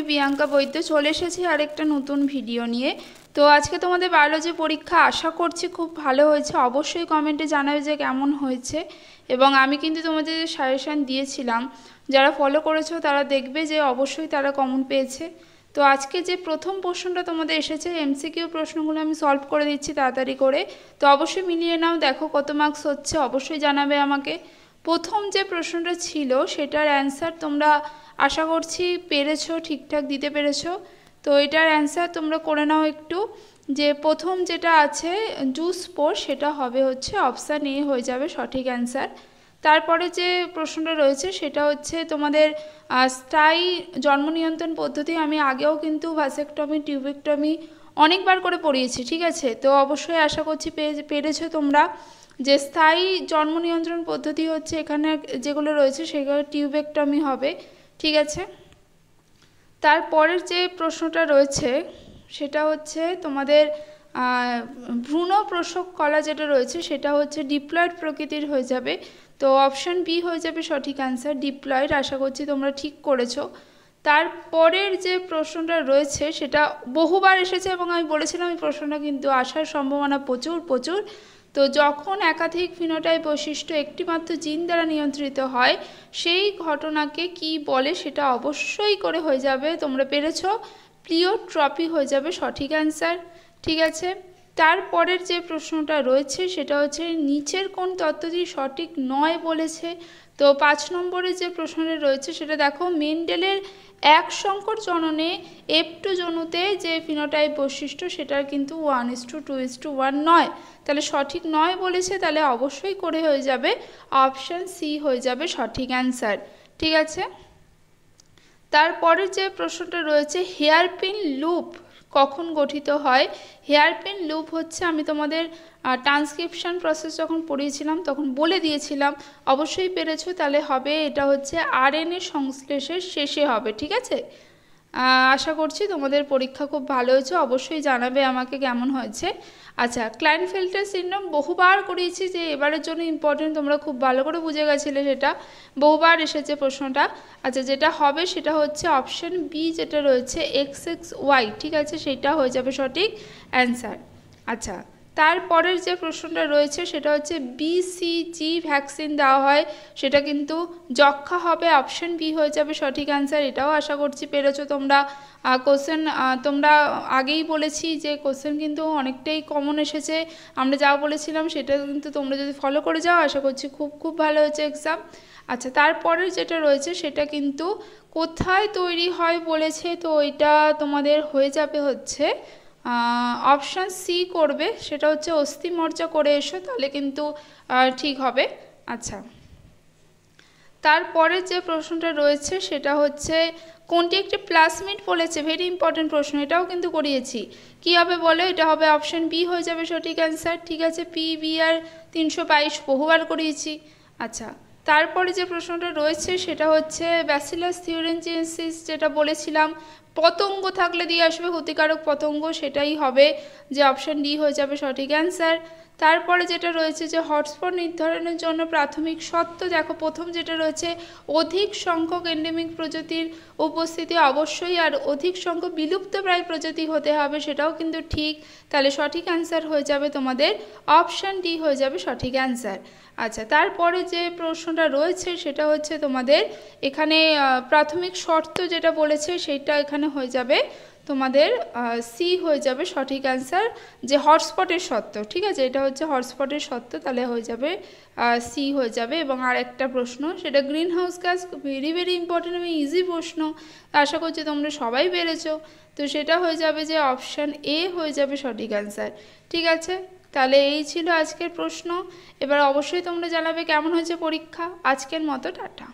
আমি প্রিয়াঙ্কা বৈদ্য চলে এসেছি আরেকটা নতুন ভিডিও নিয়ে। তো আজকে তোমাদের বায়োলজি পরীক্ষা আশা করছি খুব ভালো হয়েছে। অবশ্যই কমেন্টে জানাবে যে কেমন হয়েছে। এবং আমি কিন্তু তোমাদের যে সাজেশান দিয়েছিলাম, যারা ফলো করেছো তারা দেখবে যে অবশ্যই তারা কমন পেয়েছে। তো আজকে যে প্রথম প্রশ্নটা তোমাদের এসেছে, এমসিকিউ প্রশ্নগুলো আমি সলভ করে দিচ্ছি তাড়াতাড়ি করে। তো অবশ্যই মিলিয়ে নাও, দেখো কত মার্কস হচ্ছে, অবশ্যই জানাবে আমাকে। প্রথম যে প্রশ্নটা ছিল সেটার অ্যান্সার তোমরা আশা করছি পেরেছো, ঠিকঠাক দিতে পেরেছো। তো এটার অ্যান্সার তোমরা করে নাও একটু, যে প্রথম যেটা আছে জুস স্পোর, সেটা হবে হচ্ছে অপশান এ হয়ে যাবে সঠিক অ্যান্সার। তারপরে যে প্রশ্নটা রয়েছে সেটা হচ্ছে তোমাদের স্থায়ী জন্ম নিয়ন্ত্রণ পদ্ধতি। আমি আগেও কিন্তু ভাসেকটমি, টিউবেকটমি অনেকবার করে পড়িয়েছি, ঠিক আছে। তো অবশ্যই আশা করছি পেরেছো তোমরা। যে স্থায়ী জন্ম নিয়ন্ত্রণ পদ্ধতি হচ্ছে এখানে যেগুলো রয়েছে সেগুলো টিউবেকটমি হবে, ঠিক আছে। তারপরের যে প্রশ্নটা রয়েছে সেটা হচ্ছে তোমাদের ভ্রূণ প্রসব কলা যেটা রয়েছে সেটা হচ্ছে ডিপ্লয়েড প্রকৃতির হয়ে যাবে। তো অপশান বি হয়ে যাবে সঠিক অ্যান্সার, ডিপ্লয়েড। আশা করছি তোমরা ঠিক করেছো। তারপরের যে প্রশ্নটা রয়েছে সেটা বহুবার এসেছে এবং আমি বলেছিলাম এই প্রশ্নটা কিন্তু আসার সম্ভাবনা প্রচুর প্রচুর। তো যখন একাধিক ফিনোটাইপ বৈশিষ্ট্য একটিমাত্র জিন দ্বারা নিয়ন্ত্রিত হয় সেই ঘটনাকে কি বলে, সেটা অবশ্যই করে হয়ে যাবে, তোমরা পেরেছো, প্লিওট্রপি হয়ে যাবে সঠিক অ্যান্সার, ঠিক আছে। তারপরের যে প্রশ্নটা রয়েছে সেটা হচ্ছে নিচের কোন তত্ত্বটি সঠিক নয় বলেছে। তো 5 নম্বরে যে প্রশ্নটা রয়েছে সেটা দেখো, মেন্ডেলের এক সংকর জননে F2 জনুতে যে ফিনোটাইপ বৈশিষ্ট্য সেটার কিন্তু 1:2:1 নয়, তাহলে সঠিক নয় বলেছে, তাহলে অবশ্যই করে হয়ে যাবে অপশান সি হয়ে যাবে সঠিক অ্যান্সার, ঠিক আছে। তারপরের যে প্রশ্নটা রয়েছে হেয়ারপিন লুপ কখন গঠিত হয়। হেয়ারপিন লুপ হচ্ছে, আমি তোমাদের ট্রান্সক্রিপশন প্রসেস যখন পড়িয়েছিলাম তখন বলে দিয়েছিলাম, অবশ্যই পেরেছো, তাহলে হবে এটা হচ্ছে আরএনএ সংশ্লেষের শেষে হবে, ঠিক আছে। আশা করছি তোমাদের পরীক্ষা খুব ভালো হয়েছে, অবশ্যই জানাবে আমাকে কেমন হয়েছে। আচ্ছা, ক্লাইনফেল্টার সিনড্রোম বহুবার করিয়েছি, যে এবারের জন্য ইম্পর্টেন্ট, তোমরা খুব ভালো করে বুঝে গেছিলে, সেটা বহুবার এসেছে প্রশ্নটা। আচ্ছা, যেটা হবে সেটা হচ্ছে অপশান বি যেটা রয়েছে XXY, ঠিক আছে, সেটা হয়ে যাবে সঠিক অ্যান্সার। আচ্ছা, তারপরের যে প্রশ্নটা রয়েছে সেটা হচ্ছে BCG ভ্যাকসিন দেওয়া হয়, সেটা কিন্তু যক্ষা হবে, অপশান বি হয়ে যাবে সঠিক অ্যান্সার। এটাও আশা করছি পেরেছো তোমরা। কোশ্চেন তোমরা আগেই বলেছি যে কোশ্চেন কিন্তু অনেকটাই কমন এসেছে, আমরা যা বলেছিলাম সেটা কিন্তু তোমরা যদি ফলো করে যাও আশা করছি খুব খুব ভালো হয়েছে এক্সাম। আচ্ছা, তারপরের যেটা রয়েছে সেটা কিন্তু কোথায় তৈরি হয় বলেছে, তো এটা তোমাদের হয়ে যাবে হচ্ছে অপশান সি করবে, সেটা হচ্ছে অস্থিমজ্জা করে এসো, তাহলে কিন্তু ঠিক হবে। আচ্ছা, তারপরে যে প্রশ্নটা রয়েছে সেটা হচ্ছে কোনটি একটি প্লাজমিড বলেছে, ভেরি ইম্পর্টেন্ট প্রশ্ন, এটাও কিন্তু করিয়েছি। কী হবে বলো, এটা হবে অপশান বি হয়ে যাবে সঠিক অ্যান্সার, ঠিক আছে। PBR 322 বহুবার করিয়েছি। আচ্ছা, তারপরে যে প্রশ্নটা রয়েছে সেটা হচ্ছে ব্যাসিলাস থিউরেনজিয়েন্সিস যেটা বলেছিলাম, পতঙ্গ থাকলে দিয়ে আসবে ক্ষতিকারক পতঙ্গ, সেটাই হবে যে অপশান ডি হয়ে যাবে সঠিক অ্যান্সার। তারপরে যেটা রয়েছে যে হটস্পট নির্ধারণের জন্য প্রাথমিক শর্ত, দেখো প্রথম যেটা রয়েছে অধিক সংখ্যক এন্ডেমিক প্রজাতির উপস্থিতি অবশ্যই, আর অধিক সংখ্যক বিলুপ্তপ্রায় প্রজাতি হতে হবে, সেটাও কিন্তু ঠিক, তাহলে সঠিক অ্যান্সার হয়ে যাবে তোমাদের অপশান ডি হয়ে যাবে সঠিক অ্যান্সার। আচ্ছা, তারপরে যে প্রশ্নটা রয়েছে সেটা হচ্ছে তোমাদের এখানে প্রাথমিক শর্ত যেটা বলেছে সেটা এখানে হয়ে যাবে তোমাদের সি হয়ে যাবে সঠিক অ্যান্সার, যে হটস্পটের শর্ত, ঠিক আছে, এটা হচ্ছে হটস্পটের শর্ত, তাহলে হয়ে যাবে সি হয়ে যাবে। এবং আর একটা প্রশ্ন সেটা green house gas, very very important এবং ইজি প্রশ্ন, আশা করছি তোমরা সবাই পেরেছো, তো সেটা হয়ে যাবে যে অপশান এ হয়ে যাবে সঠিক অ্যান্সার, ঠিক আছে। তাহলে এই ছিল আজকের প্রশ্ন। এবার অবশ্যই তোমরা জানাবে কেমন হয়েছে পরীক্ষা। আজকের মতো টাটা।